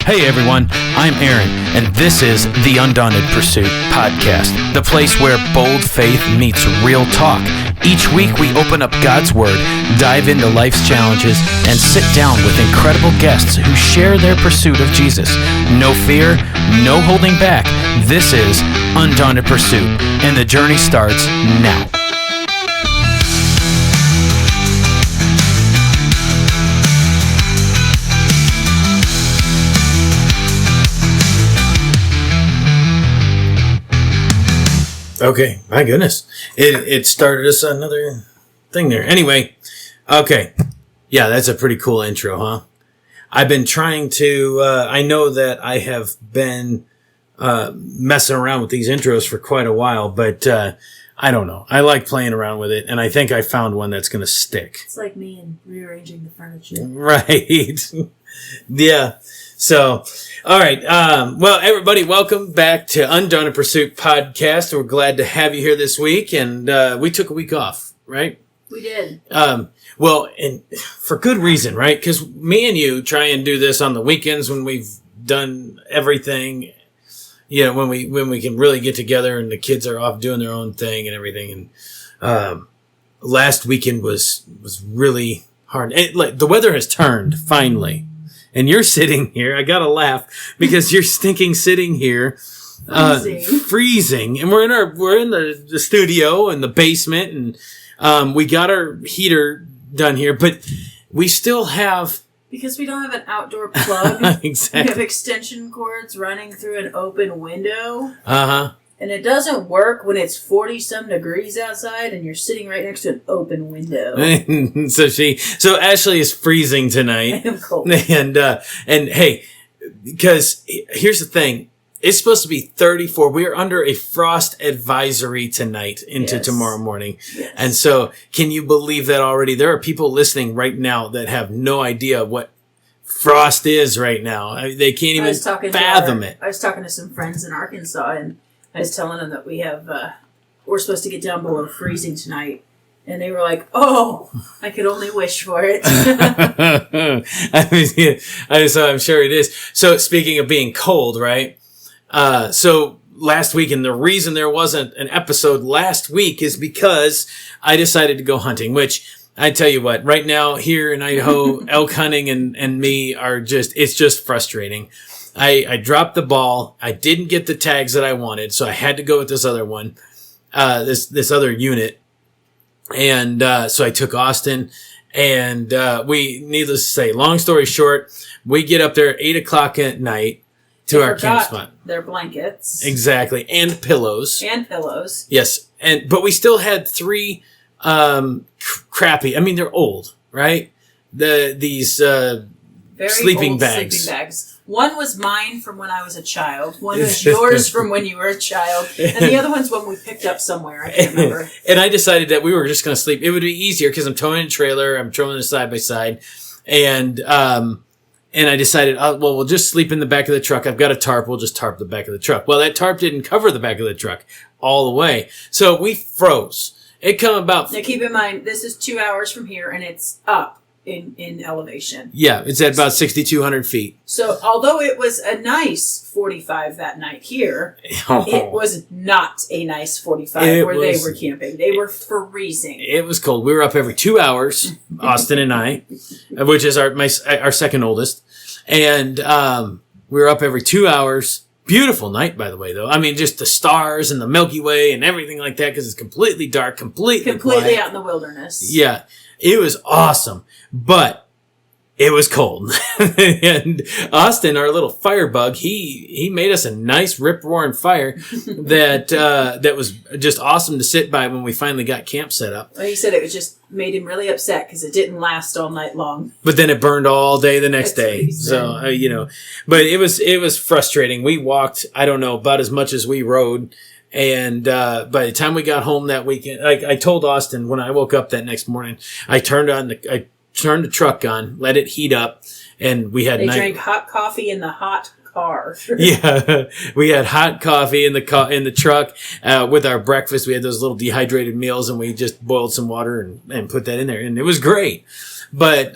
Hey everyone, I'm Aaron, and this is the Undaunted Pursuit Podcast, the place where bold faith meets real talk. Each week we open up God's Word, dive into life's challenges, and sit down with incredible guests who share their pursuit of Jesus. No fear, no holding back. This is Undaunted Pursuit, and the journey starts now. Okay, my goodness. It started us another thing there. Anyway, okay. Yeah, that's a pretty cool intro, huh? I've been trying to, I know that I have been messing around with these intros for quite a while, but I don't know. I like playing around with it, and I think I found one that's going to stick. It's like me and rearranging the furniture. Right. Yeah. So, all right. Well, everybody, welcome back to Undaunted Pursuit Podcast. We're glad to have you here this week, and we took a week off, right? We did. Well, and for good reason, right? Because me and you try and do this on the weekends when we've done everything. You know, when we can really get together and the kids are off doing their own thing and everything. And last weekend was really hard. The weather has turned finally. And you're sitting here. I gotta laugh because you're sitting here, freezing. And we're in the studio in the basement, and we got our heater done here, but we still have, because we don't have an outdoor plug. Exactly. We have extension cords running through an open window. Uh-huh. And it doesn't work when it's 40-some degrees outside and you're sitting right next to an open window. So Ashley is freezing tonight. I am cold. And hey, because here's the thing. It's supposed to be 34. We're under a frost advisory tonight into tomorrow morning. Yes. And so can you believe that already? There are people listening right now that have no idea what frost is right now. They can't even fathom it. I was talking to some friends in Arkansas, and I was telling them that we're supposed to get down below freezing tonight. And they were like, oh, I could only wish for it. I'm sure it is. So speaking of being cold, right? So last week, and the reason there wasn't an episode last week is because I decided to go hunting, which I tell you what, right now here in Idaho, elk hunting and me it's just frustrating. I dropped the ball. I didn't get the tags that I wanted, so I had to go with this other one, this other unit. And so I took Austin, and needless to say, long story short, we get up there at 8:00 at night to our camp spot. Their blankets. Exactly. And pillows. Yes. But we still had 3 crappy, I mean, they're old, right? These very sleeping old bags. Sleeping bags. One was mine from when I was a child. One was yours from when you were a child. And the other one's one we picked up somewhere. I can't remember. And I decided that we were just going to sleep. It would be easier because I'm towing a trailer. I'm towing it side by side. And I decided, we'll just sleep in the back of the truck. I've got a tarp. We'll just tarp the back of the truck. Well, that tarp didn't cover the back of the truck all the way. So we froze. It come about. Now keep in mind, this is 2 hours from here, and it's up in elevation. Yeah, it's at about 6,200 feet. So although it was a nice 45 that night here, it was not a nice 45 they were camping. They were freezing. It was cold. We were up every 2 hours, Austin and I, which is our second oldest. And we were up every 2 hours. Beautiful night, by the way, though. I mean, just the stars and the Milky Way and everything like that, because it's completely dark, completely quiet. Out in the wilderness. Yeah, it was awesome, but it was cold. And Austin, our little firebug, he made us a nice rip-roaring fire that was just awesome to sit by when we finally got camp set up. Well, he said it was just made him really upset because it didn't last all night long. But then it burned all day the next day. So, but it was frustrating. We walked, I don't know, about as much as we rode. And by the time we got home that weekend, I told Austin when I woke up that next morning, I turned the truck on, let it heat up, and we had drank hot coffee in the hot car. Yeah, we had hot coffee in the truck with our breakfast. We had those little dehydrated meals, and we just boiled some water and put that in there, and it was great. But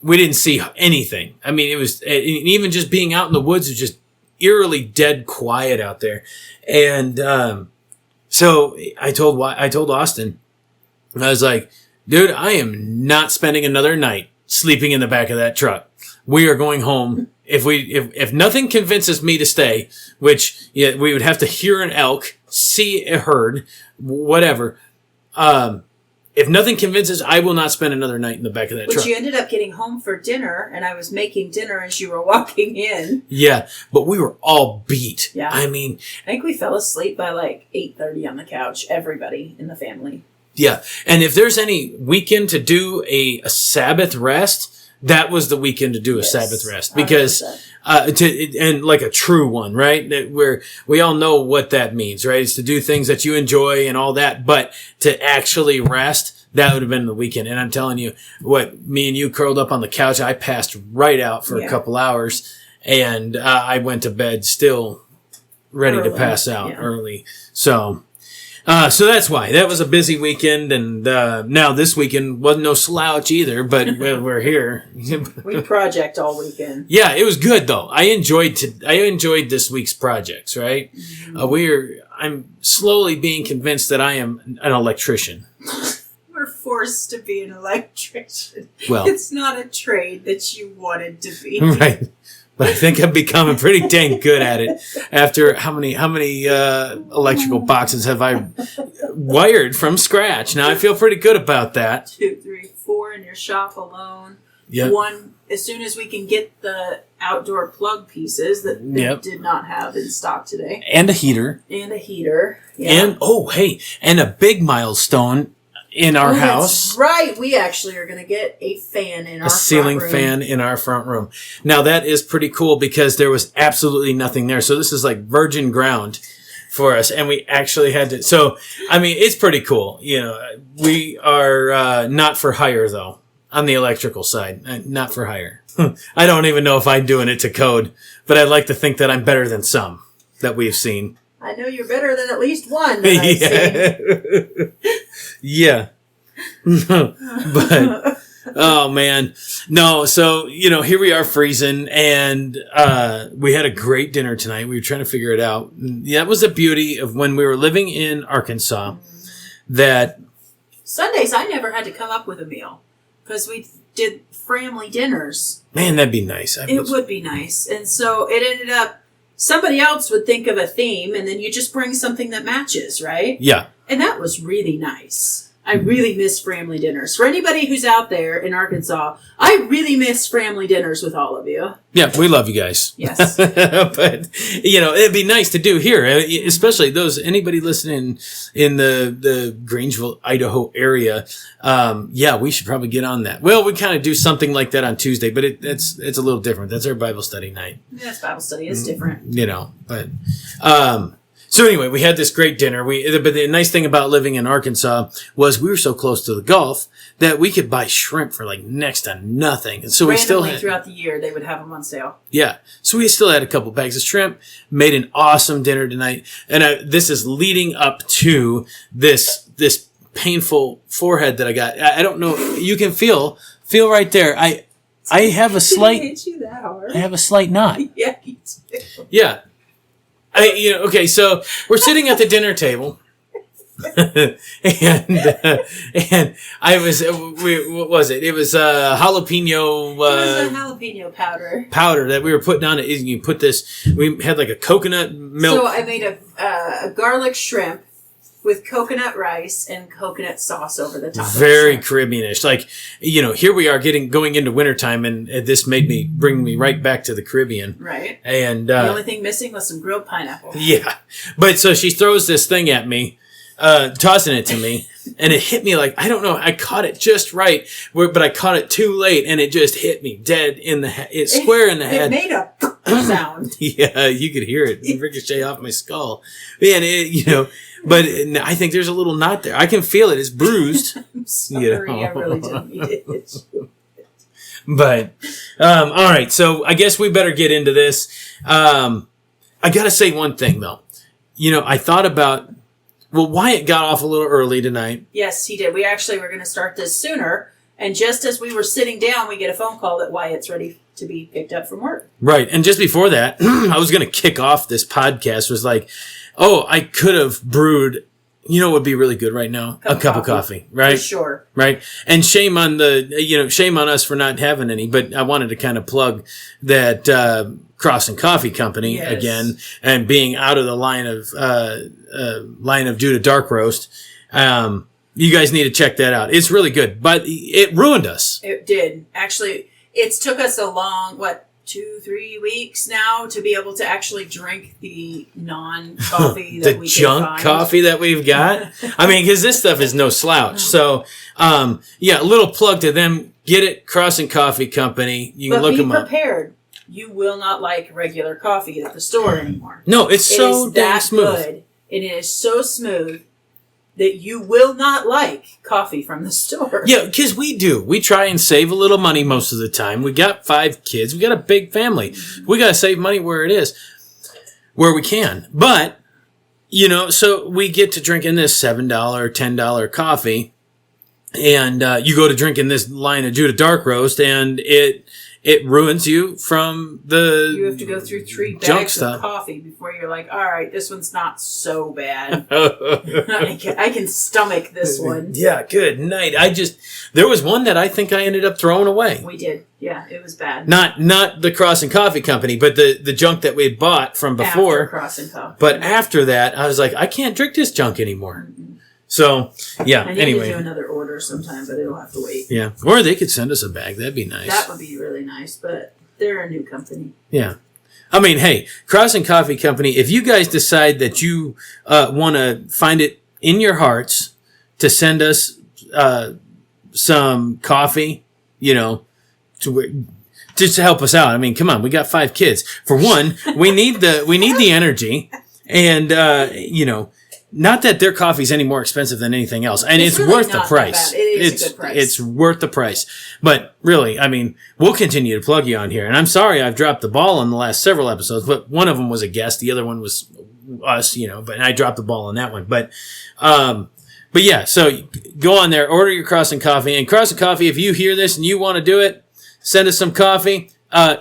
we didn't see anything. I mean, it was, even just being out in the woods was just eerily dead quiet out there. And, so I told Austin, I was like, dude, I am not spending another night sleeping in the back of that truck. We are going home. If nothing convinces me to stay, which we would have to hear an elk, see a herd, whatever. If nothing convinces, I will not spend another night in the back of that truck. Which you ended up getting home for dinner, and I was making dinner as you were walking in. Yeah, but we were all beat. Yeah. I mean, I think we fell asleep by like 8:30 on the couch, everybody in the family. Yeah, and if there's any weekend to do a Sabbath rest, that was the weekend to do a Sabbath rest, because and like a true one, right? Where we all know what that means, right? It's to do things that you enjoy and all that, but to actually rest, that would have been the weekend. And I'm telling you, what, me and you curled up on the couch, I passed right out for a couple hours, and I went to bed still ready to pass out early. So that's why. That was a busy weekend, and now this weekend wasn't no slouch either, but we're here. We project all weekend. Yeah, it was good though. I enjoyed this week's projects, right? Mm-hmm. I'm slowly being convinced that I am an electrician. We're forced to be an electrician. Well, it's not a trade that you wanted to be. Right. But I think I'm becoming pretty dang good at it. After how many electrical boxes have I wired from scratch? Now I feel pretty good about that. 2, 3, 4 in your shop alone. Yep. 1 as soon as we can get the outdoor plug pieces that they did not have in stock today. And a heater. And a heater. Yeah. And and a big milestone in our house. That's right. We actually are going to get a fan in our front room. A ceiling fan in our front room. Now that is pretty cool because there was absolutely nothing there. So this is like virgin ground for us. And we actually had to, so, I mean, it's pretty cool. You know, we are not for hire though on the electrical side. Not for hire. I don't even know if I'm doing it to code, but I'd like to think that I'm better than some that we've seen. I know you're better than at least one that I've seen. Yeah. But, oh man. No, so, here we are freezing, and we had a great dinner tonight. We were trying to figure it out. That was the beauty of when we were living in Arkansas, that Sundays I never had to come up with a meal because we did family dinners. Man, that'd be nice. It would be nice. And so it ended up, somebody else would think of a theme, and then you just bring something that matches, right? Yeah. And that was really nice. I really miss family dinners. For anybody who's out there in Arkansas, I really miss family dinners with all of you. Yeah, we love you guys. Yes. But, it'd be nice to do here, especially anybody listening in the Grangeville, Idaho area. We should probably get on that. Well, we kind of do something like that on Tuesday, but it's a little different. That's our Bible study night. Yes, Bible study is different. So anyway, we had this great dinner. But the nice thing about living in Arkansas was we were so close to the Gulf that we could buy shrimp for like next to nothing. And so we still had, throughout the year, they would have them on sale. Yeah. So we still had a couple bags of shrimp, made an awesome dinner tonight. And this is leading up to this painful forehead that I got. I don't know. You can feel right there. I have a slight, hit you that hard. I have a slight knot. Yeah, you do. Yeah. Okay, so we're sitting at the dinner table, and I was, what was it? It was jalapeno. It was a jalapeno powder. Powder that we were putting on it. You put this. We had like a coconut milk. So I made a garlic shrimp with coconut rice and coconut sauce over the top. Very Caribbeanish. Like, here we are going into wintertime, and this bring me right back to the Caribbean. Right. And the only thing missing was some grilled pineapple. Yeah. But so she throws this thing at me, tossing it to me, and it hit me like, I don't know, I caught it just right, but I caught it too late, and it just hit me dead in the head, square in the head. It made a sound. Yeah, you could hear it ricochet off my skull. And but I think there's a little knot there. I can feel it. It's bruised. I'm sorry, I really didn't mean it. But, all right. So I guess we better get into this. I got to say one thing though. I thought about, Wyatt got off a little early tonight. Yes, he did. We actually were going to start this sooner And just as we were sitting down, we get a phone call that Wyatt's ready to be picked up from work. Right. And just before that, I was going to kick off this podcast was like, oh, I could have brewed, you know what would be really good right now? A cup of coffee, right? For sure. Right. And shame on shame on us for not having any, but I wanted to kind of plug that, Cross and Coffee Company again, and being out of the line of Judah Dark Roast. You guys need to check that out. It's really good, but it ruined us. It did. Actually, it's took us a long, 2-3 weeks now to be able to actually drink the non-coffee that we junk can find. Coffee that we've got. I mean, because this stuff is no slouch. So, a little plug to them. Get it, Cross and Coffee Company. You can look them up. But be prepared. You will not like regular coffee at the store anymore. No, it's so damn smooth. Good. It is so smooth that you will not like coffee from the store. Yeah, because we do. We try and save a little money most of the time. We got 5 kids. We got a big family. We got to save money where we can. But, so we get to drinking this $7, $10 coffee, and you go to drinking this line of Judah Dark Roast, and it ruins you from the You have to go through 3 bags of coffee before you're like, all right, this one's not so bad. I can stomach this one. Yeah, good night. There was one that I think I ended up throwing away. We did. Yeah, it was bad. Not the Cross and Coffee Company, but the junk that we had bought from before. After Cross and Coffee. But after that, I was like, I can't drink this junk anymore. Mm-hmm. So, yeah, I need anyway. to do another order sometime, but it'll have to wait. Yeah, or they could send us a bag. That'd be nice. That would be really nice, but they're a new company. Yeah. I mean, hey, Cross and Coffee Company, if you guys decide that you want to find it in your hearts to send us some coffee, just to help us out. I mean, come on, we got 5 kids. For one, we need the energy, and not that their coffee's any more expensive than anything else, and it's really worth the price. It is a good price. It's worth the price. But really, I mean, we'll continue to plug you on here. And I'm sorry I've dropped the ball in the last several episodes, but one of them was a guest, the other one was us, but I dropped the ball on that one. But yeah, so go on there, order your Cross and Coffee. And Cross and Coffee, if you hear this and you want to do it, send us some coffee,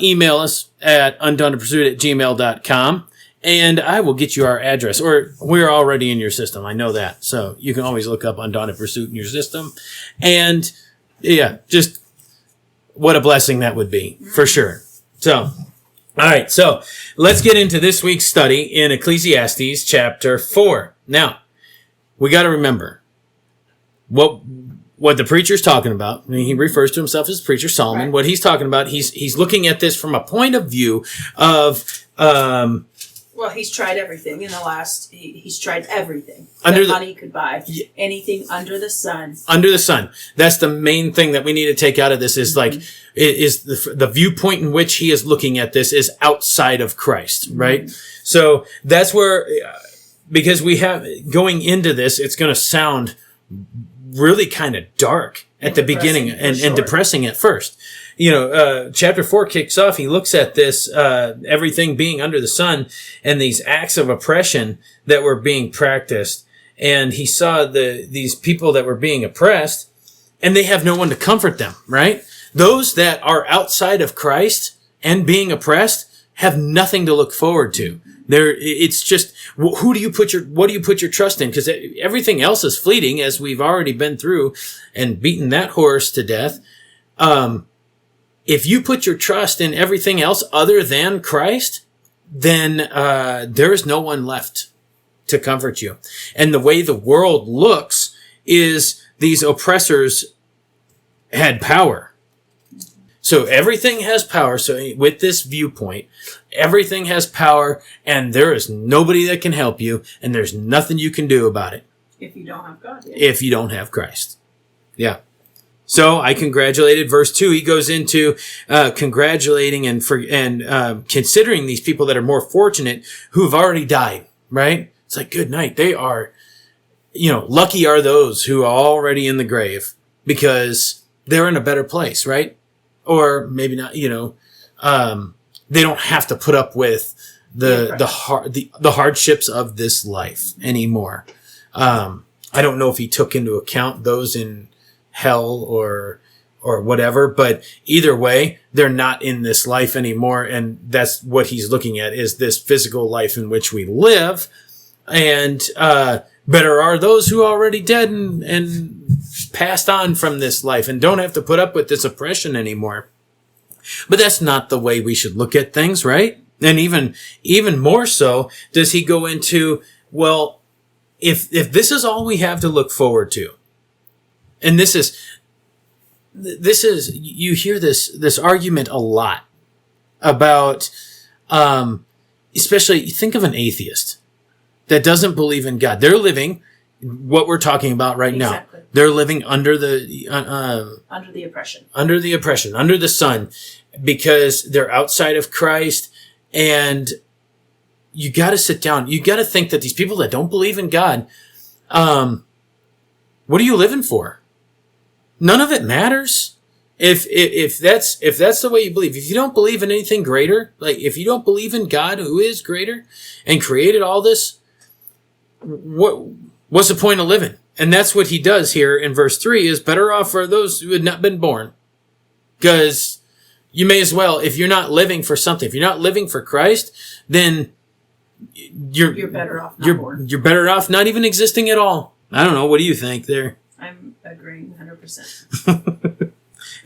email us at undauntedpursuit@gmail.com. And I will get you our address, or we're already in your system. I know that. So you can always look up Undaunted Pursuit in your system. And yeah, just what a blessing that would be, for sure. So, all right. So let's get into this week's study in Ecclesiastes chapter 4. Now, we got to remember what the preacher's talking about. I mean, he refers to himself as preacher Solomon. Right. What he's talking about, he's looking at this from a point of view of, well, he's tried everything in the last. He's tried everything that money could buy. Anything under the sun. Under the sun. That's the main thing that we need to take out of this. Is like is the viewpoint in which he is looking at this is outside of Christ, right? Mm-hmm. So that's where, because we have going into this, it's going to sound really kind of dark at the beginning and depressing at first. Chapter 4 kicks off. He looks at this, everything being under the sun and these acts of oppression that were being practiced. And he saw these people that were being oppressed, and they have no one to comfort them, right? Those that are outside of Christ and being oppressed have nothing to look forward to. It's just, what do you put your trust in? Because everything else is fleeting, as we've already been through and beaten that horse to death. If you put your trust in everything else other than Christ, then there is no one left to comfort you. And the way the world looks is these oppressors had power. So everything has power. So with this viewpoint, everything has power, and there is nobody that can help you, and there's nothing you can do about it. If you don't have God. Yeah. If you don't have Christ. Yeah. So I congratulated. Verse 2, he goes into congratulating and considering these people that are more fortunate who've already died, right? It's like, good night. They are, lucky are those who are already in the grave because they're in a better place, right? Or maybe not, they don't have to put up with the hardships of this life anymore. I don't know if he took into account those in hell or or whatever. But either way, they're not in this life anymore. And that's what he's looking at, is this physical life in which we live. And better are those who are already dead and passed on from this life and don't have to put up with this oppression anymore. But that's not the way we should look at things, right? And even more so, does he go into, well, if this is all we have to look forward to, and this is, you hear this argument a lot about, especially, think of an atheist that doesn't believe in God. They're living what we're talking about right now. They're living under the oppression, under the sun, because they're outside of Christ. And you got to sit down. You got to think that these people that don't believe in God, what are you living for? None of it matters. If that's the way you believe, if you don't believe in anything greater, like if you don't believe in God who is greater and created all this, what's the point of living? And that's what he does here in verse 3, is better off for those who had not been born. Because you may as well, if you're not living for something, if you're not living for Christ, then you're better off not born. You're better off not even existing at all. I don't know. What do you think there? I'm agreeing 100%.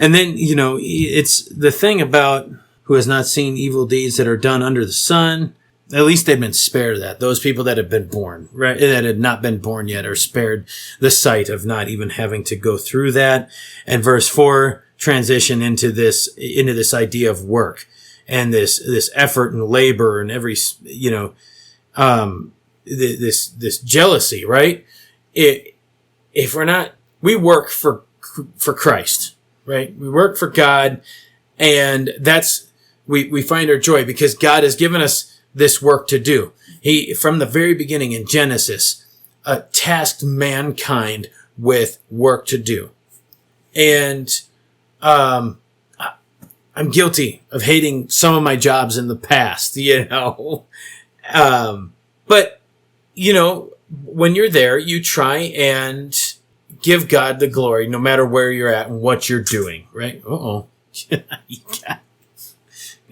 And then, it's the thing about who has not seen evil deeds that are done under the sun. At least they've been spared that. Those people that have been born, right, that had not been born yet, are spared the sight of not even having to go through that. And verse 4 transition into this idea of work and this effort and labor and every, this jealousy, right? If we're not, we work for Christ, right? We work for God, and that's, we find our joy because God has given us this work to do. He, from the very beginning in Genesis, tasked mankind with work to do. And, I'm guilty of hating some of my jobs in the past, but, when you're there, you try and give God the glory no matter where you're at and what you're doing, right? Uh-oh. You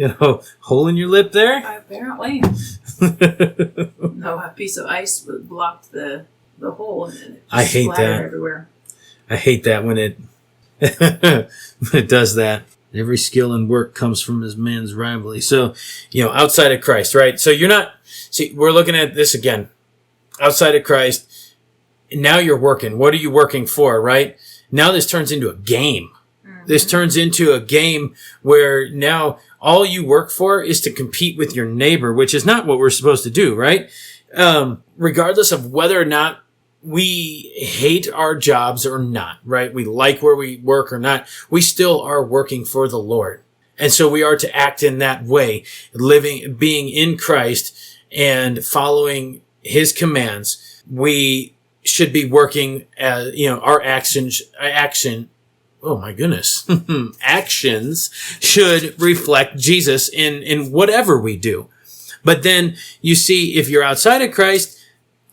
got, hole in your lip there? Apparently. No, a piece of ice blocked the hole, and it I hate that everywhere. I hate that when it when it does that. Every skill and work comes from his man's rivalry. So, outside of Christ, right? So we're looking at this again. Outside of Christ, now you're working. What are you working for, right? Now this turns into a game. Mm-hmm. This turns into a game where now all you work for is to compete with your neighbor, which is not what we're supposed to do, right? Regardless of whether or not we hate our jobs or not, right? We like where we work or not, we still are working for the Lord. And so we are to act in that way, being in Christ and following his commands. We should be working as, our actions, oh my goodness, actions should reflect Jesus in whatever we do. But then you see, if you're outside of Christ,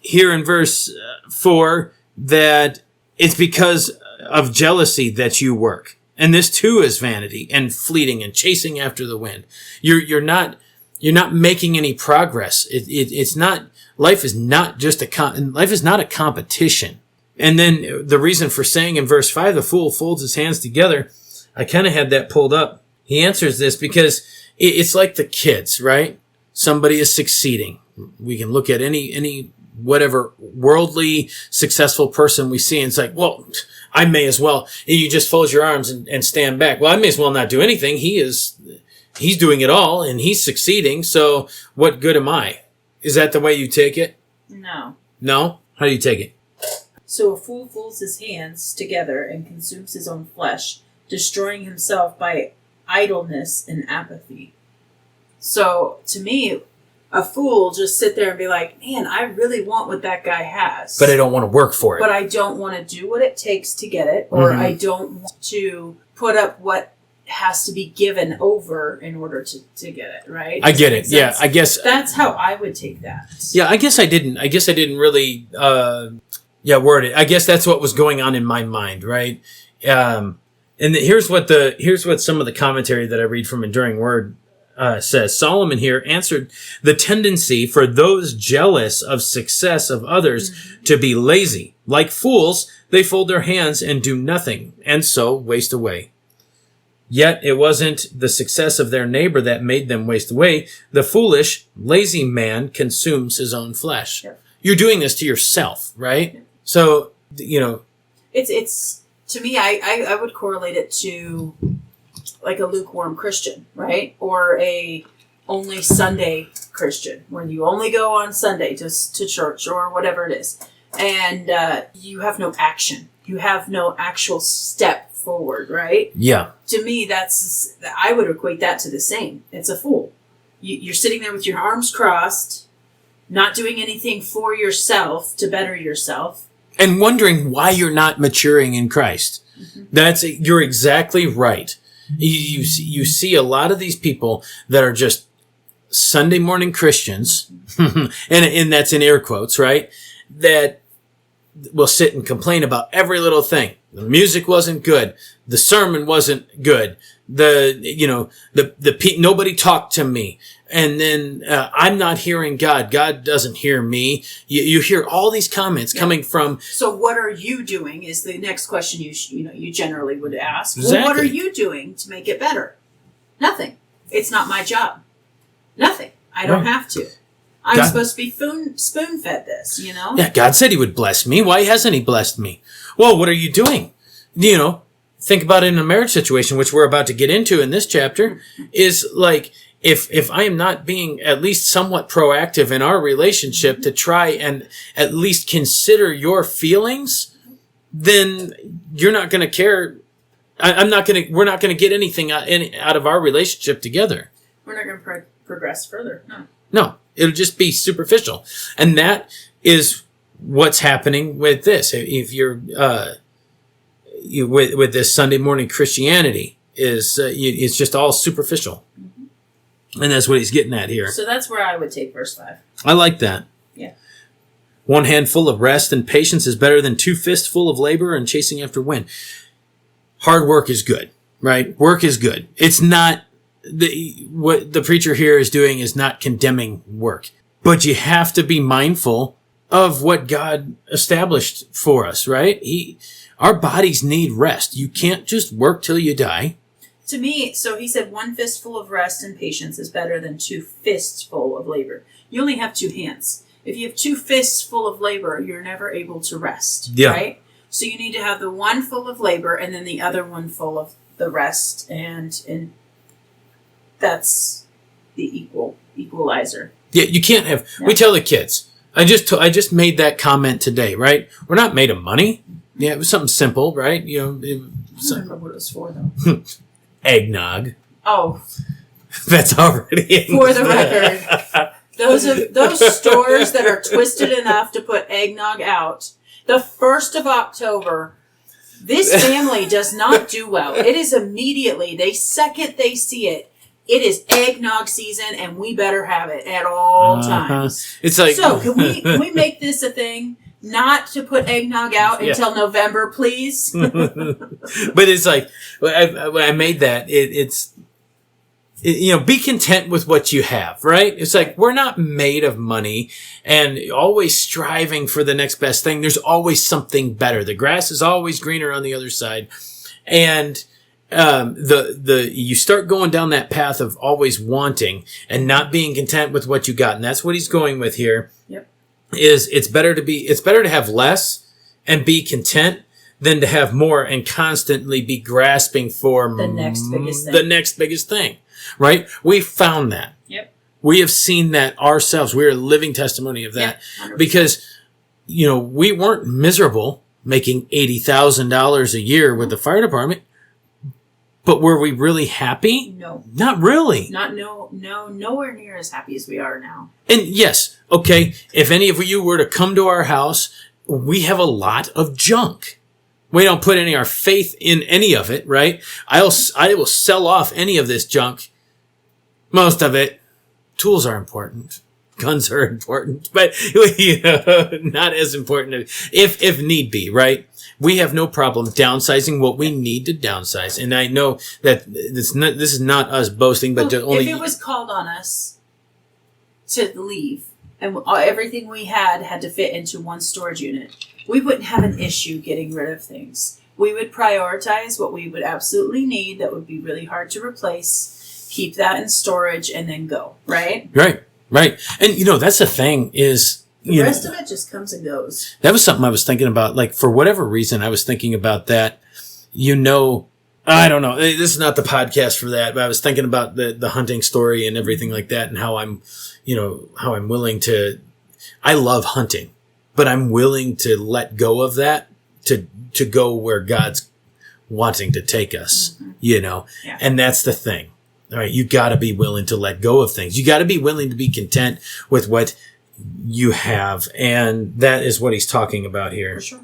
here in verse 4, that it's because of jealousy that you work. And this too is vanity and fleeting and chasing after the wind. You're not making any progress. It's not, life is not a competition. And then the reason for saying in verse 5, the fool folds his hands together, I kind of had that pulled up. He answers this because it's like the kids, right? Somebody is succeeding. We can look at any whatever worldly successful person we see, and it's like, well, I may as well. And you just fold your arms and stand back. Well, I may as well not do anything. He's doing it all and he's succeeding. So what good am I? Is that the way you take it? No. No? How do you take it? So a fool folds his hands together and consumes his own flesh, destroying himself by idleness and apathy. So to me, a fool just sit there and be like, man, I really want what that guy has. But I don't want to work for it. But I don't want to do what it takes to get it, or I don't want to put up what has to be given over in order to get it, right? I get it. Yeah, I guess that's how I would take that. Yeah, I guess I didn't really word it. I guess that's what was going on in my mind, right? And here's what some of the commentary that I read from Enduring Word says. Solomon here answered the tendency for those jealous of success of others to be lazy. Like fools, they fold their hands and do nothing, and so waste away. Yet it wasn't the success of their neighbor that made them waste away. The foolish, lazy man consumes his own flesh. Yep. You're doing this to yourself, right? Yep. So, it's to me, I would correlate it to like a lukewarm Christian, right? Or a only Sunday Christian, where you only go on Sunday to church or whatever it is. And you have no action. You have no actual step forward, right? Yeah. To me, I would equate that to the same. It's a fool. You're sitting there with your arms crossed, not doing anything for yourself to better yourself. And wondering why you're not maturing in Christ. Mm-hmm. You're exactly right. You see a lot of these people that are just Sunday morning Christians, and that's in air quotes, right? That will sit and complain about every little thing. The music wasn't good. The sermon wasn't good. Nobody talked to me. And then I'm not hearing God. God doesn't hear me. You hear all these comments coming from. So what are you doing is the next question you generally would ask. Exactly. Well, what are you doing to make it better? Nothing. It's not my job. Nothing. I don't have to. I'm supposed to be spoon-fed this, Yeah, God said he would bless me. Why hasn't he blessed me? Well, what are you doing? Think about it in a marriage situation, which we're about to get into in this chapter, is like, if I am not being at least somewhat proactive in our relationship to try and at least consider your feelings, then you're not going to care. We're not going to get anything out of our relationship together. We're not going to progress further. No, it'll just be superficial. And that is what's happening with this. If you're, with this Sunday morning Christianity it's just all superficial. Mm-hmm. And that's what he's getting at here. So that's where I would take verse 5. I like that. Yeah. One handful of rest and patience is better than 2 fists full of labor and chasing after wind. Hard work is good, right? Work is good. It's not, what the preacher here is doing is not condemning work. But you have to be mindful of what God established for us, right? Our bodies need rest. You can't just work till you die. To me, so he said 1 fistful of rest and patience is better than 2 fists full of labor. You only have 2 hands. If you have 2 fists full of labor, you're never able to rest, right? So you need to have the one full of labor and then the other one full of the rest, and that's the equalizer. Yeah, you can't have. Yeah. We tell the kids. I just made that comment today, right? We're not made of money. Yeah, it was something simple, right? I don't remember what it was for though. Eggnog. Oh, that's already for the record. Those stores that are twisted enough to put eggnog out. The 1st of October, this family does not do well. It is immediately, second they see it, it is eggnog season, and we better have it at all times. It's like, so can we make this a thing? Not to put eggnog out until November, please. But it's like, when I made that, be content with what you have, right? It's like, we're not made of money and always striving for the next best thing. There's always something better. The grass is always greener on the other side. And, you start going down that path of always wanting and not being content with what you got. And that's what he's going with here. Yep. It's better to have less and be content than to have more and constantly be grasping for the next biggest thing. Right? We found that. Yep. We have seen that ourselves. We are a living testimony of that. Yep, because, we weren't miserable making $80,000 a year with the fire department. But were we really happy? No. Not really. Nowhere near as happy as we are now. And yes, okay, if any of you were to come to our house, we have a lot of junk. We don't put any of our faith in any of it, right? I will sell off any of this junk. Most of it. Tools are important. guns are important, but not as important if need be, right? We have no problem downsizing what we need to downsize. And I know that this is not us boasting, but if it was called on us to leave and everything we had to fit into one storage unit, we wouldn't have an issue getting rid of things. We would prioritize what we would absolutely need that would be really hard to replace, keep that in storage, and then go, right? Right. And, that's the thing is... The rest of it just comes and goes. That was something I was thinking about. Like, for whatever reason, I was thinking about that. I don't know. This is not the podcast for that, but I was thinking about the hunting story and everything like that, and how I'm willing to... I love hunting, but I'm willing to let go of that to go where God's wanting to take us, Yeah. And that's the thing. All right, you got to be willing to let go of things. You got to be willing to be content with what you have, and that is what he's talking about here. For sure.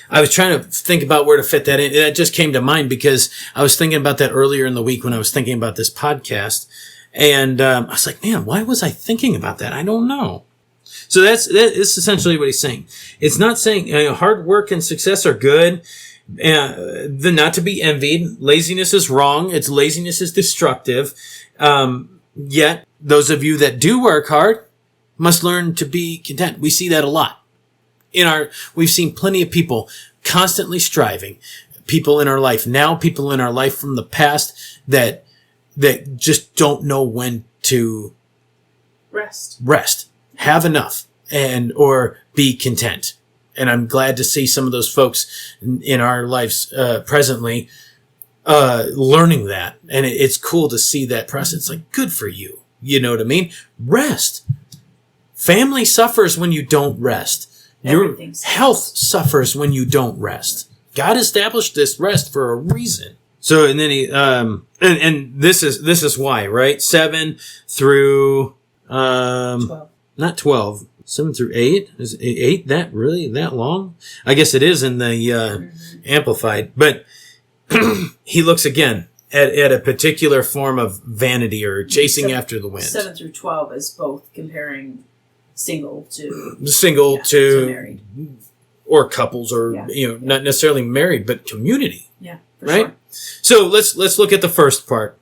I was trying to think about where to fit that in. That just came to mind because I was thinking about that earlier in the week when I was thinking about this podcast, and I was like, man, why was I thinking about that? I don't know. So that's essentially what he's saying. It's not saying hard work and success are good. They're not to be envied. Laziness is wrong. Laziness is destructive. Yet those of you that do work hard must learn to be content. We see that a lot. We've seen plenty of people constantly striving. People in our life now, people in our life from the past that just don't know when to rest, have enough, or be content. And I'm glad to see some of those folks in our lives presently learning that. And it's cool to see that process. It's like, good for you. You know what I mean? Rest. Family suffers when you don't rest. Your health suffers when you don't rest. God established this rest for a reason. So, and then he, and this is why, right? 7 through, 12. Not 12, 7 through 8. Is 8 that long? I guess it is in the, Amplified, but he looks again at a particular form of vanity or chasing after the wind. 7 through 12 is both comparing single to married, or couples, or not necessarily married, but community. Yeah, right. Sure. So let's look at the first part.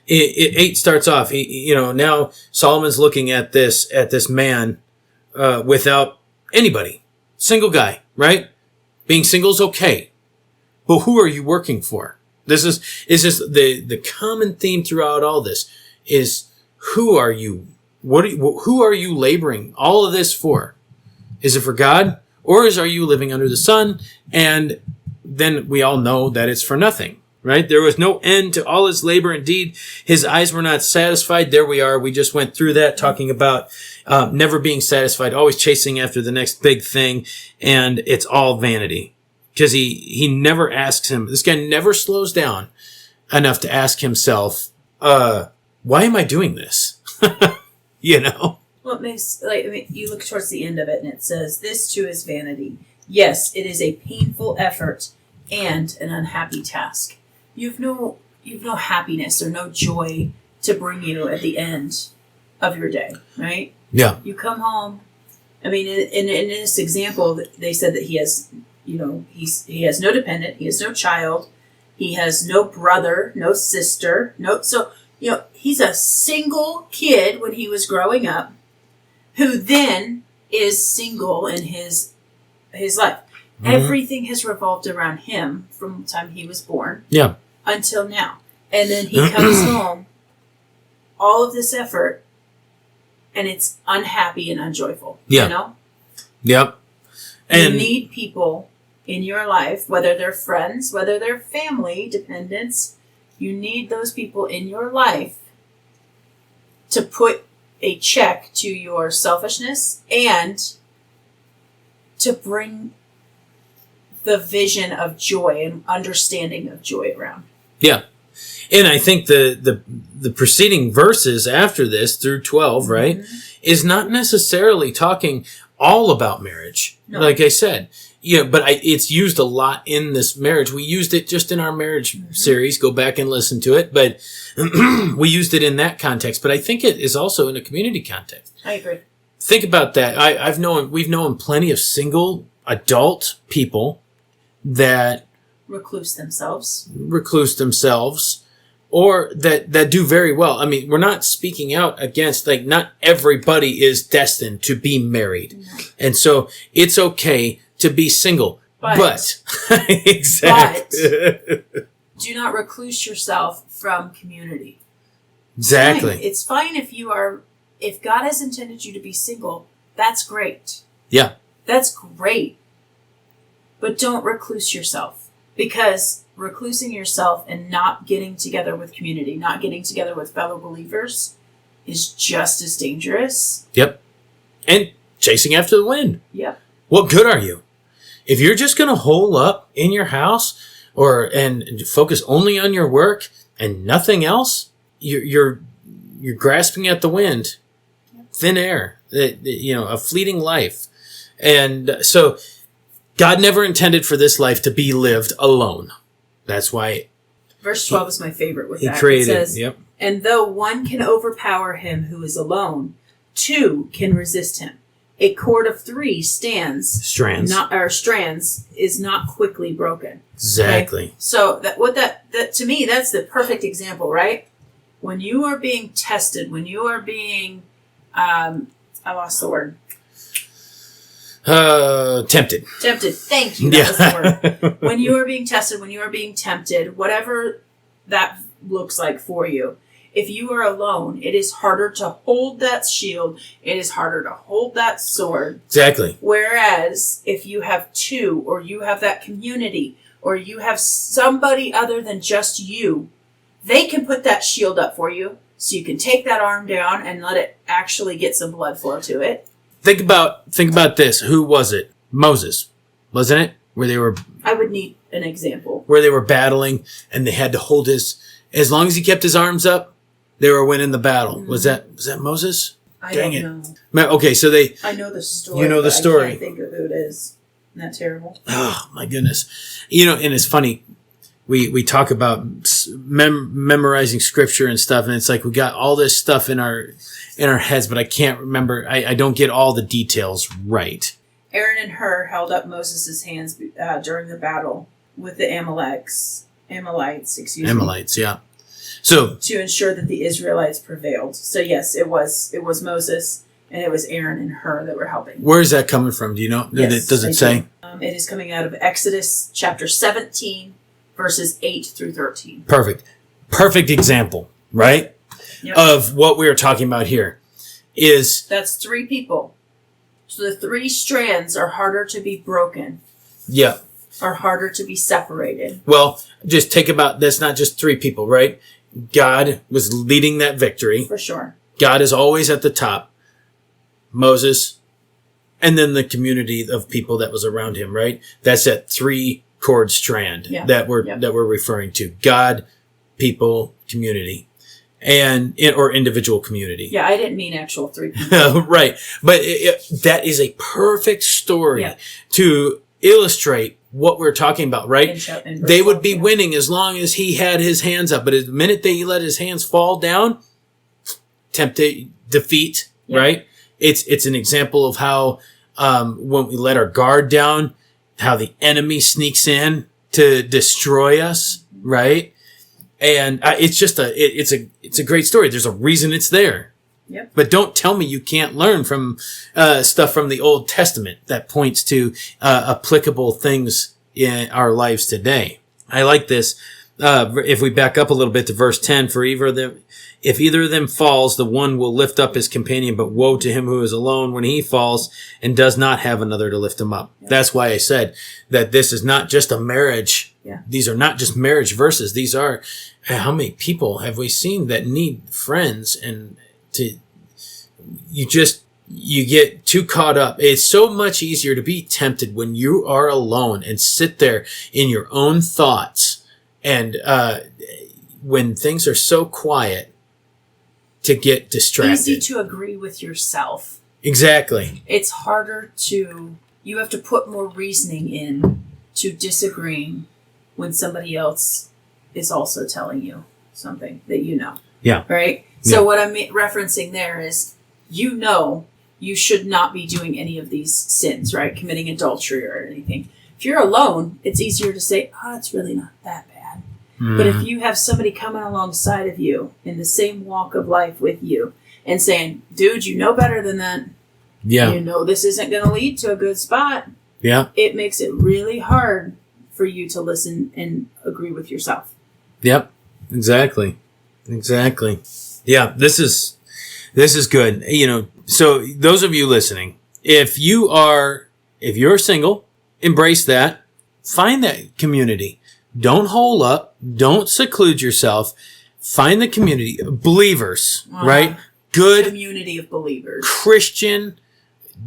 8 starts off. Now Solomon's looking at this man without anybody, single guy, right? Being single is okay, but who are you working for? This is the common theme throughout all this is who are you? Who are you laboring all of this for? Is it for God, or are you living under the sun? And then we all know that it's for nothing, right? There was no end to all his labor. Indeed, his eyes were not satisfied. There we are. We just went through that, talking about never being satisfied, always chasing after the next big thing, and it's all vanity. Because he never asks him. This guy never slows down enough to ask himself, why am I doing this? Well, it makes, you look towards the end of it and it says, this too is vanity. Yes, it is a painful effort and an unhappy task. You've no happiness or no joy to bring you at the end of your day, right? Yeah. You come home. I mean, in this example, they said that he has, he has no dependent, he has no child, he has no brother, no sister, he's a single kid when he was growing up, who then is single in his life. Mm-hmm. Everything has revolved around him from the time he was born until now. And then he comes home, all of this effort, and it's unhappy and unjoyful. Yep. And you need people in your life, whether they're friends, whether they're family, dependents, you need those people in your life to put a check to your selfishness and to bring the vision of joy and understanding of joy around. Yeah. And I think the preceding verses after this through 12, right, is not necessarily talking all about marriage. No. Like I said, but it's used a lot in this marriage. We used it just in our marriage series. Go back and listen to it. But we used it in that context. But I think it is also in a community context. I agree. Think about that. We've known plenty of single adult people that recluse themselves, or that do very well. I mean, we're not speaking out against, like, not everybody is destined to be married. No. And so it's okay to be single. But exactly. But do not recluse yourself from community. Exactly. It's fine if God has intended you to be single, that's great. Yeah. That's great. But don't recluse yourself, because reclusing yourself and not getting together with community, not getting together with fellow believers is just as dangerous. Yep. And chasing after the wind. Yep. What good are you? If you're just going to hole up in your house and focus only on your work and nothing else, you're grasping at the wind, thin air, a fleeting life. And so God never intended for this life to be lived alone. That's why. Verse 12 is my favorite with that. He created, it says, and though one can overpower him who is alone, two can resist him. A cord of three strands is not quickly broken. Exactly. Okay? So that to me, that's the perfect example, right? When you are being tested, when you are being, I lost the word. Tempted. Thank you. That was the word. When you are being tested, when you are being tempted, whatever that looks like for you, if you are alone, it is harder to hold that shield. It is harder to hold that sword. Exactly. Whereas if you have two, or you have that community, or you have somebody other than just you, they can put that shield up for you, so you can take that arm down and let it actually get some blood flow to it. Think about this. Who was it? Moses, wasn't it? I would need an example. Where they were battling and they had to hold as long as he kept his arms up, they were winning the battle. Mm-hmm. Was that Moses? I don't know. Okay, so I know the story. You know the story. I can't think of who it is. Isn't that terrible? Oh, my goodness. And it's funny. We talk about memorizing scripture and stuff, and it's like we got all this stuff in our heads, but I can't remember. I don't get all the details right. Aaron and Hur held up Moses' hands during the battle with the Amalekites, yeah. So to ensure that the Israelites prevailed. So yes, it was Moses and it was Aaron and Hur that were helping. Where is that coming from? Do you know? Yes, does it say? It is coming out of Exodus chapter 17. Verses 8 through 13. Perfect example, right? Yep. Of what we are talking about here is... That's three people. So the three strands are harder to be broken. Yeah. Are harder to be separated. Well, just that's not just three people, right? God was leading that victory. For sure. God is always at the top. Moses, and then the community of people that was around him, right? That's that three-cord strand that we're referring to. God, people, community, or individual community. Yeah, I didn't mean actual three people. Right. But that is a perfect story to illustrate what we're talking about, right? They would be winning as long as he had his hands up. But the minute they let his hands fall down, defeat, right? It's an example of how when we let our guard down, how the enemy sneaks in to destroy us, right? And it's just it's a great story. There's a reason it's there. Yep. But don't tell me you can't learn from stuff from the Old Testament that points to applicable things in our lives today. I like this. If we back up a little bit to verse 10, if either of them falls, the one will lift up his companion, but woe to him who is alone when he falls and does not have another to lift him up. Yep. That's why I said that this is not just a marriage. Yeah. These are not just marriage verses. These are, how many people have we seen that need friends, and you get too caught up. It's so much easier to be tempted when you are alone and sit there in your own thoughts. And when things are so quiet, to get distracted. Easy to agree with yourself. Exactly. It's harder you have to put more reasoning in to disagreeing when somebody else is also telling you something that you know. Yeah. Right? So what I'm referencing there is, you should not be doing any of these sins, right? Committing adultery or anything. If you're alone, it's easier to say, it's really not that bad. But if you have somebody coming alongside of you in the same walk of life with you and saying, dude, you know better than that. Yeah. You know this isn't going to lead to a good spot. Yeah. It makes it really hard for you to listen and agree with yourself. Yep. Exactly. Yeah, this is good. So those of you listening, if you're single, embrace that. Find that community. Don't hole up. Don't seclude yourself. Find the community. Believers, right? Good community of believers. Christian,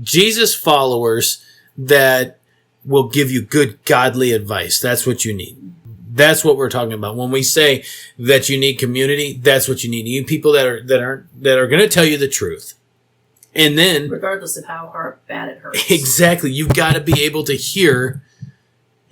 Jesus followers that will give you good godly advice. That's what you need. That's what we're talking about. When we say that you need community, that's what you need. You need people that are going to tell you the truth. And then, regardless of how bad it hurts. Exactly. You've got to be able to hear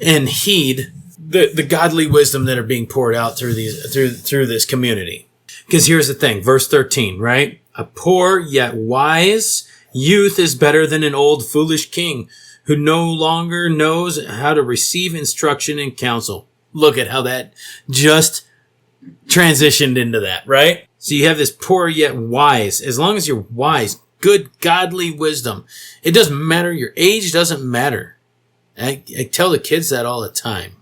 and heed the godly wisdom that are being poured out through this community. Because here's the thing, verse 13, right? A poor yet wise youth is better than an old foolish king who no longer knows how to receive instruction and counsel. Look at how that just transitioned into that, right? So you have this poor yet wise. As long as you're wise, good godly wisdom. It doesn't matter. Your age doesn't matter. I tell the kids that all the time.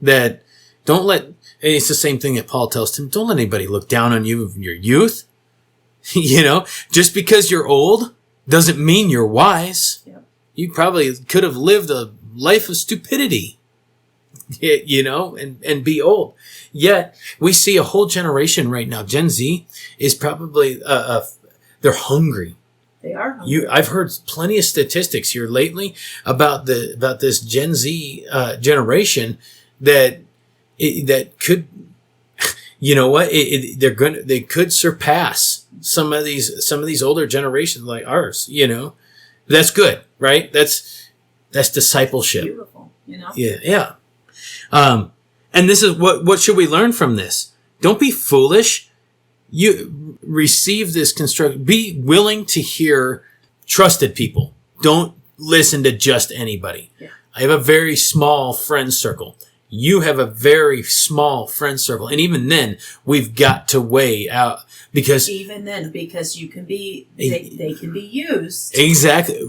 That don't let, and it's the same thing that Paul tells Tim, don't let anybody look down on you in your youth. Just because you're old doesn't mean you're wise. Yep. You probably could have lived a life of stupidity, and be old. Yet we see a whole generation right now. Gen Z is probably, they're hungry. They are hungry. I've heard plenty of statistics here lately about this Gen Z generation that could, they could surpass some of these older generations like ours. That's good, right? That's discipleship. Beautiful, Yeah. And this is what should we learn from this? Don't be foolish. You receive this construct. Be willing to hear trusted people. Don't listen to just anybody. Yeah. I have a very small friend circle. You have a very small friend circle. And even then, we've got to weigh out because you can be, they can be used. Exactly.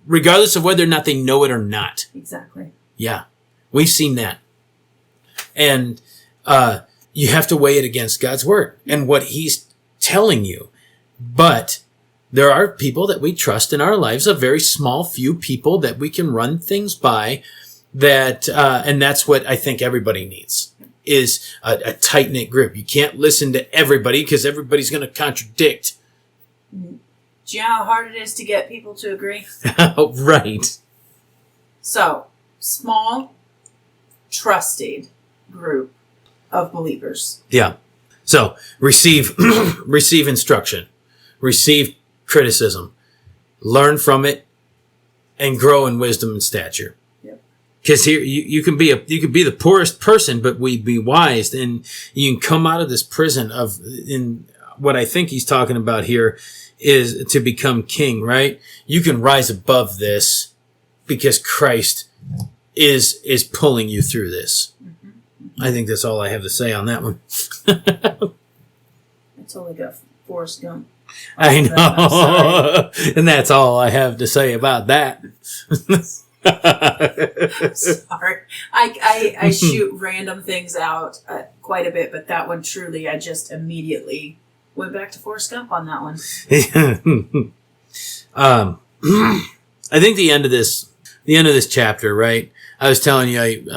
Regardless of whether or not they know it or not. Exactly. Yeah. We've seen that. And, you have to weigh it against God's word and what he's telling you. But there are people that we trust in our lives, a very small few people that we can run things by that, and that's what I think everybody needs is a tight-knit group. You can't listen to everybody because everybody's going to contradict. Do you know how hard it is to get people to agree? Right. So, small, trusted group of believers. Yeah. So receive instruction, receive criticism, learn from it, and grow in wisdom and stature. Because here you can be the poorest person, but we be wise, and you can come out of this prison in what I think he's talking about here is to become king, right? You can rise above this because Christ is pulling you through this. I think that's all I have to say on that one. It's only got Forrest Gump. I know. And that's all I have to say about that. Sorry. I shoot random things out quite a bit, but that one truly, I just immediately went back to Forrest Gump on that one. I think the end of this chapter, right? I was telling you,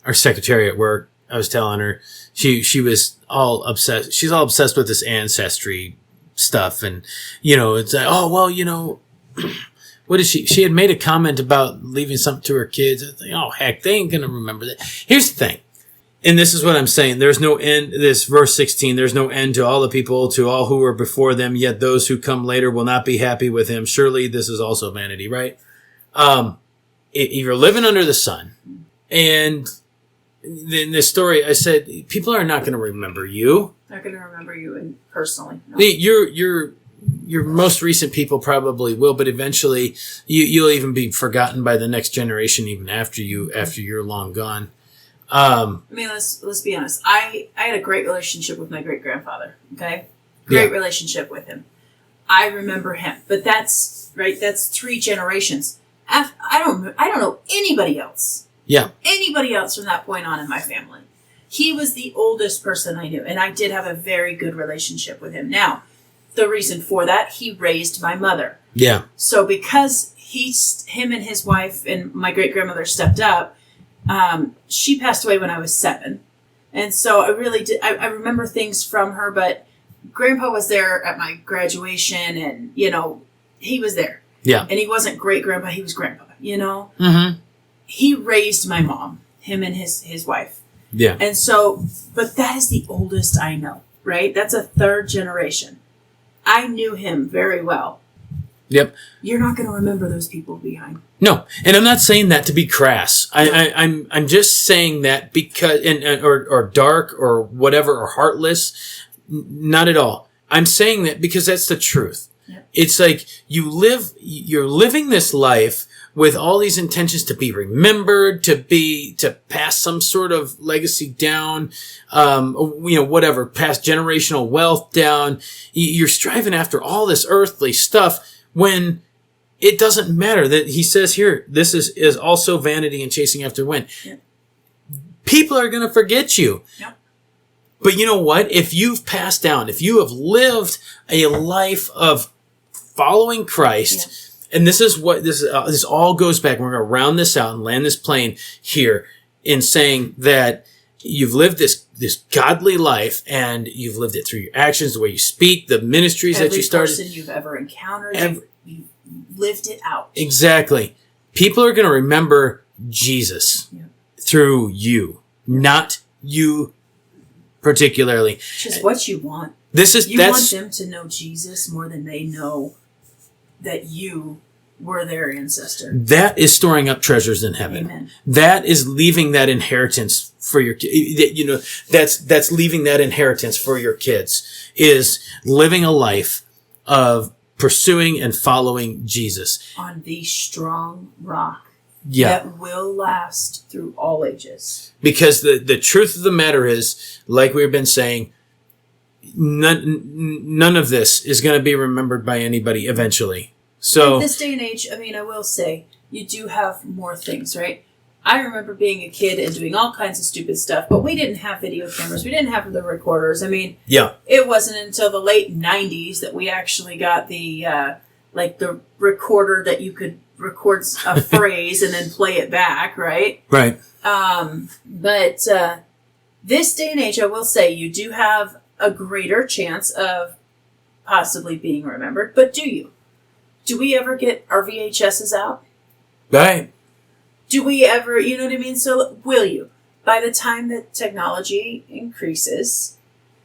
our secretary at work, I was telling her she was all obsessed. She's all obsessed with this ancestry stuff. And, it's like, oh, well, what is she had made a comment about leaving something to her kids. I think, oh, heck, they ain't going to remember that. Here's the thing. And this is what I'm saying. There's no end, this verse 16, there's no end to all the people, to all who were before them, yet those who come later will not be happy with him. Surely this is also vanity, right? You're living under the sun. And in this story, I said, people are not going to remember you. Not going to remember you personally. No. Your most recent people probably will, but eventually you'll even be forgotten by the next generation, even after you're long gone. I mean, let's be honest. I had a great relationship with my great grandfather. Okay, great relationship with him. I remember him, but that's right. That's 3 generations. I don't know anybody else. Yeah, anybody else from that point on in my family. He was the oldest person I knew, and I did have a very good relationship with him. Now, the reason for that, he raised my mother. Yeah. So because him and his wife and my great grandmother stepped up. She passed away when I was 7. And so I really did, I remember things from her, but Grandpa was there at my graduation and, he was there. Yeah. And he wasn't great grandpa, he was grandpa, Mm-hmm. He raised my mom, him and his wife. Yeah. And so, but that is the oldest I know, right? That's a 3rd generation. I knew him very well. Yep. You're not going to remember those people behind. No, and I'm not saying that to be crass. I'm just saying that because or dark or whatever or heartless. Not at all. I'm saying that because that's the truth. Yep. It's like you're living this life with all these intentions to be remembered, to pass some sort of legacy down, whatever, pass generational wealth down. You're striving after all this earthly stuff when it doesn't matter. That he says here, this is also vanity and chasing after wind. Yep. People are going to forget you. Yep. But you know what? If you've passed down, if you have lived a life of following Christ, and this is what this all goes back. We're going to round this out and land this plane here in saying that you've lived this godly life, and you've lived it through your actions, the way you speak, the ministries that you started. Every person you've ever encountered, you've lived it out. Exactly. People are going to remember Jesus through you, not you particularly. Which is what you want. You want them to know Jesus more than they know that you were their ancestor. That is storing up treasures in heaven. Amen. That is leaving that inheritance for your, that's leaving that inheritance for your kids, is living a life of pursuing and following Jesus. On the strong rock. Yeah. That will last through all ages. Because the truth of the matter is, like we've been saying, none of this is going to be remembered by anybody eventually. So in this day and age, I will say, you do have more things, right? I remember being a kid and doing all kinds of stupid stuff, but we didn't have video cameras. We didn't have the recorders. It wasn't until the late 90s that we actually got the recorder that you could record a phrase and then play it back, right? Right. But this day and age, I will say, you do have a greater chance of possibly being remembered. But do you? Do we ever get our VHSs out? Right. Do we ever, you know what I mean? So will you? By the time that technology increases,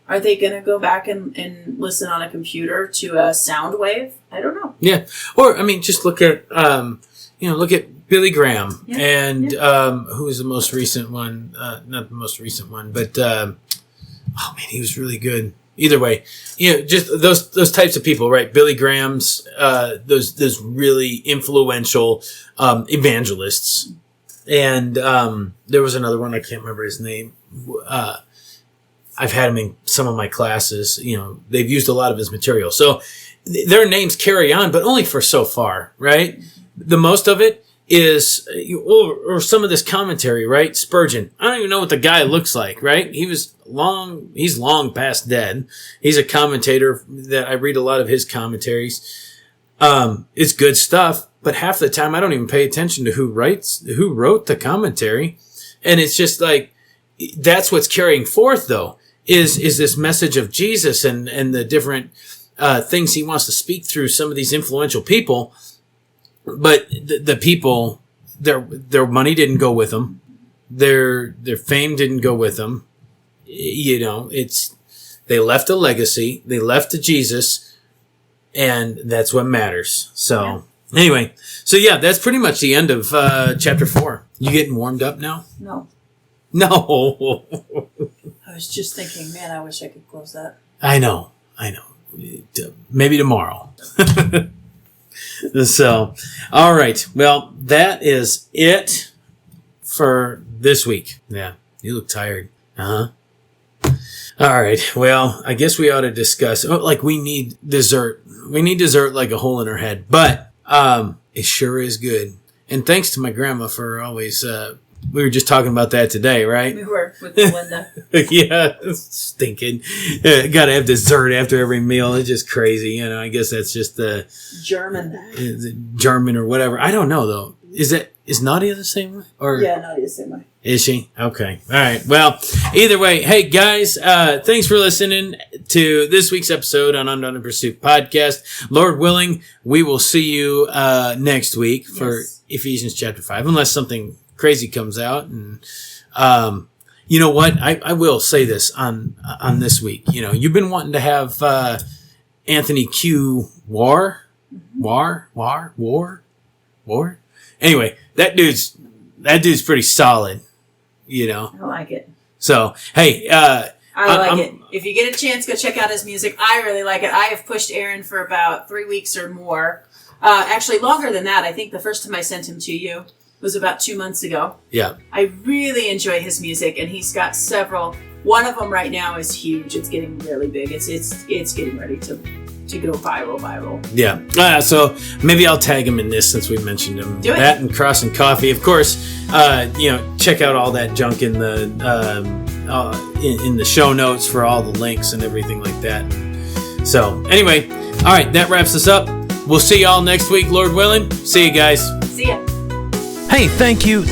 are they going to go back and listen on a computer to a sound wave? I don't know. Yeah. Or, just look at, look at Billy Graham and who was the most recent one? Not the most recent one, but, he was really good. Either way, just those types of people, right? Billy Graham's, those really influential, evangelists. And, there was another one, I can't remember his name. I've had him in some of my classes, they've used a lot of his material. So their names carry on, but only for so far, right? The most of it is, or some of this commentary, right? Spurgeon. I don't even know what the guy looks like, right? He's long past dead. He's a commentator that I read a lot of his commentaries. It's good stuff, but half the time I don't even pay attention to who wrote the commentary. And it's just like, that's what's carrying forth though, is this message of Jesus and the different, things he wants to speak through some of these influential people. But the people, their money didn't go with them. their fame didn't go with them. They left a legacy. They left to Jesus, and that's what matters. So anyway, that's pretty much the end of chapter 4. You getting warmed up now? No. I was just thinking, man, I wish I could close that. I know. Maybe tomorrow. So, all right. Well, that is it for this week. Yeah, you look tired. Uh-huh. All right. Well, I guess we ought to discuss, we need dessert. We need dessert like a hole in our head, but it sure is good. And thanks to my grandma for always, we were just talking about that today, right? We were with Melinda. Yeah, stinking. Got to have dessert after every meal. It's just crazy. I guess that's just the German or whatever. I don't know though. Is Nadia the same way? Yeah, Nadia's the same way. Is she? Okay. All right. Well, either way, hey guys, thanks for listening to this week's episode on Undaunted Pursuit Podcast. Lord willing, we will see you next week for Ephesians chapter 5, unless something crazy comes out. And you know what? I will say this on this week. You've been wanting to have Anthony Q. War. Anyway, that dude's pretty solid. I like it. So, hey, I like it. If you get a chance, go check out his music. I really like it. I have pushed Aaron for about 3 weeks or more. Actually, longer than that. I think the first time I sent him to you was about 2 months ago. Yeah. I really enjoy his music, and he's got several. One of them right now is huge. It's getting really big. It's getting ready to go viral. Yeah. So maybe I'll tag him in this since we mentioned him. Do it. That and Cross and Coffee. Of course, check out all that junk in the in the show notes for all the links and everything like that. So anyway, all right, that wraps us up. We'll see y'all next week, Lord willing. See you guys. See ya. Hey, thank you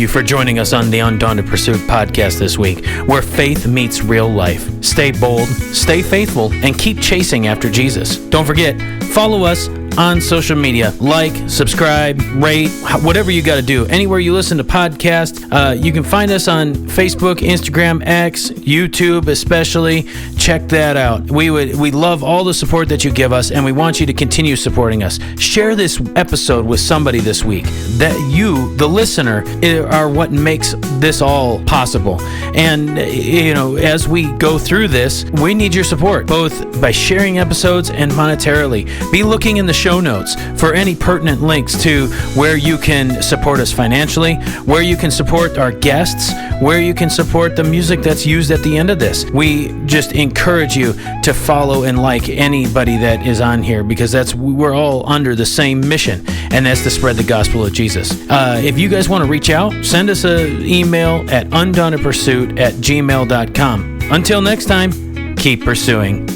for joining us on the Undaunted Pursuit Podcast this week, where faith meets real life. Stay bold, stay faithful, and keep chasing after Jesus. Don't forget, follow us on social media. Like, subscribe, rate, whatever you got to do. Anywhere you listen to podcasts, you can find us on Facebook, Instagram, X, YouTube especially. Check that out. We love all the support that you give us, and we want you to continue supporting us. Share this episode with somebody this week. That you, the listener, are what makes this all possible. And, as we go through this, we need your support, both by sharing episodes and monetarily. Be looking in the show notes for any pertinent links to where you can support us financially, where you can support our guests, where you can support the music that's used at the end of this. We just encourage you to follow and like anybody that is on here, because we're all under the same mission, and that's to spread the gospel of Jesus. If you guys want to reach out, send us an email at undauntedpursuit@gmail.com. Until next time, keep pursuing.